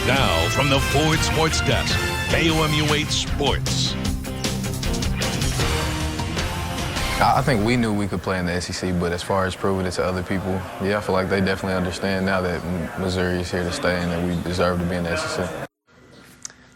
Now, from the Ford Sports Desk, KOMU 8 Sports. I think we knew we could play in the SEC, but as far as proving it to other people, yeah, I feel like they definitely understand now that Missouri is here to stay and that we deserve to be in the SEC.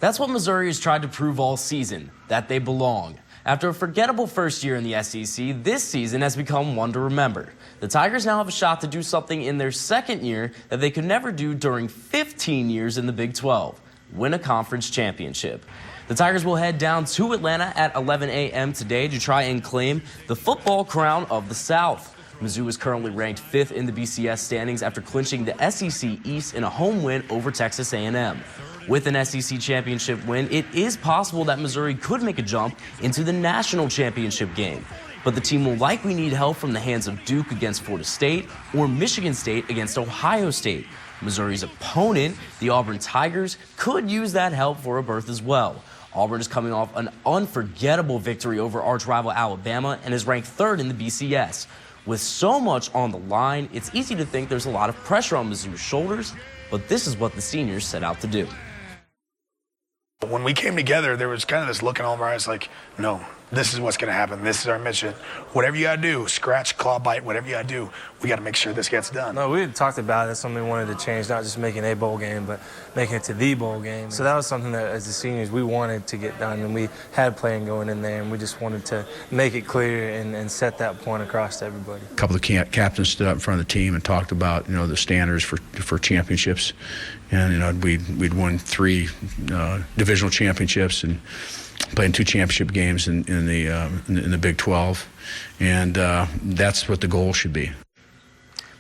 That's what Missouri has tried to prove all season, that they belong. After a forgettable first year in the SEC, this season has become one to remember. The Tigers now have a shot to do something in their second year that they could never do during 15 years in the Big 12, win a conference championship. The Tigers will head down to Atlanta at 11 a.m. today to try and claim the football crown of the South. Mizzou is currently ranked 5th in the BCS standings after clinching the SEC East in a home win over Texas A&M. With an SEC championship win, it is possible that Missouri could make a jump into the national championship game. But the team will likely need help from the hands of Duke against Florida State or Michigan State against Ohio State. Missouri's opponent, the Auburn Tigers, could use that help for a berth as well. Auburn is coming off an unforgettable victory over arch-rival Alabama and is ranked 3rd in the BCS. With so much on the line, it's easy to think there's a lot of pressure on Mizzou's shoulders, but this is what the seniors set out to do. When we came together, there was kind of this look in all of our eyes like, no, this is what's going to happen. This is our mission. Whatever you got to do, scratch, claw, bite, whatever you got to do, we got to make sure this gets done. No, we had talked about it. It's something we wanted to change, not just making a bowl game, but making it to the bowl game. So that was something that, as the seniors, we wanted to get done, and we had a plan going in there, and we just wanted to make it clear and set that point across to everybody. A couple of captains stood up in front of the team and talked about, the standards for championships. And, we'd won 3 divisional championships and playing 2 championship games in the Big 12, and that's what the goal should be.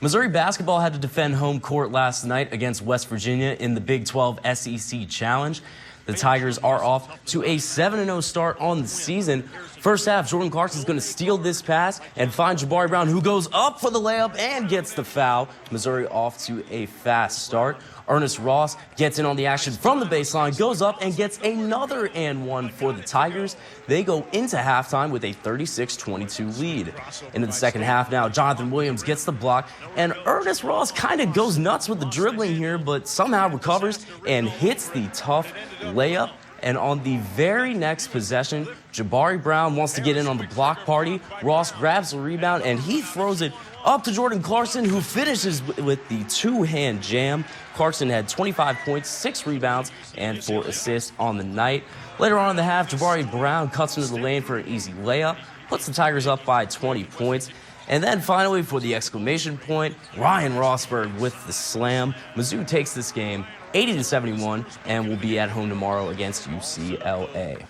Missouri basketball had to defend home court last night against West Virginia in the Big 12 SEC Challenge. The Tigers are off to a 7-0 start on the season. First half, Jordan Clarkson's going to steal this pass and find Jabari Brown, who goes up for the layup and gets the foul. Missouri off to a fast start. Ernest Ross gets in on the action from the baseline, goes up and gets another and one for the Tigers. They go into halftime with a 36-22 lead. Into the second half now, Jonathan Williams gets the block, and Ernest Ross kind of goes nuts with the dribbling here, but somehow recovers and hits the tough layup. And on the very next possession, Jabari Brown wants to get in on the block party. Ross grabs the rebound, and he throws it up to Jordan Clarkson, who finishes with the 2-hand jam. Clarkson had 25 points, 6 rebounds, and 4 assists on the night. Later on in the half, Jabari Brown cuts into the lane for an easy layup, puts the Tigers up by 20 points. And then finally, for the exclamation point, Ryan Rosberg with the slam. Mizzou takes this game 80-71 and will be at home tomorrow against UCLA.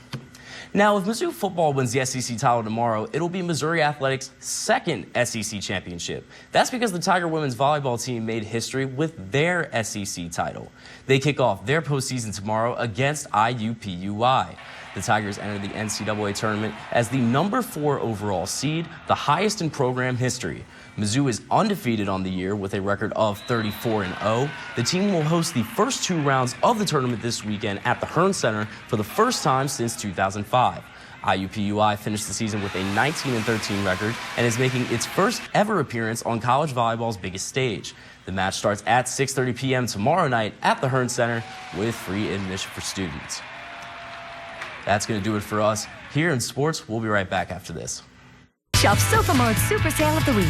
Now, if Mizzou football wins the SEC title tomorrow, it'll be Missouri Athletics' 2nd SEC championship. That's because the Tiger women's volleyball team made history with their SEC title. They kick off their postseason tomorrow against IUPUI. The Tigers enter the NCAA tournament as the number 4 overall seed, the highest in program history. Mizzou is undefeated on the year with a record of 34-0. The team will host the first 2 rounds of the tournament this weekend at the Hearn Center for the first time since 2005. IUPUI finished the season with a 19-13 record and is making its first ever appearance on college volleyball's biggest stage. The match starts at 6:30 p.m. tomorrow night at the Hearn Center with free admission for students. That's going to do it for us here in sports. We'll be right back after this. Shop SofaMart's Super Sale of the Week.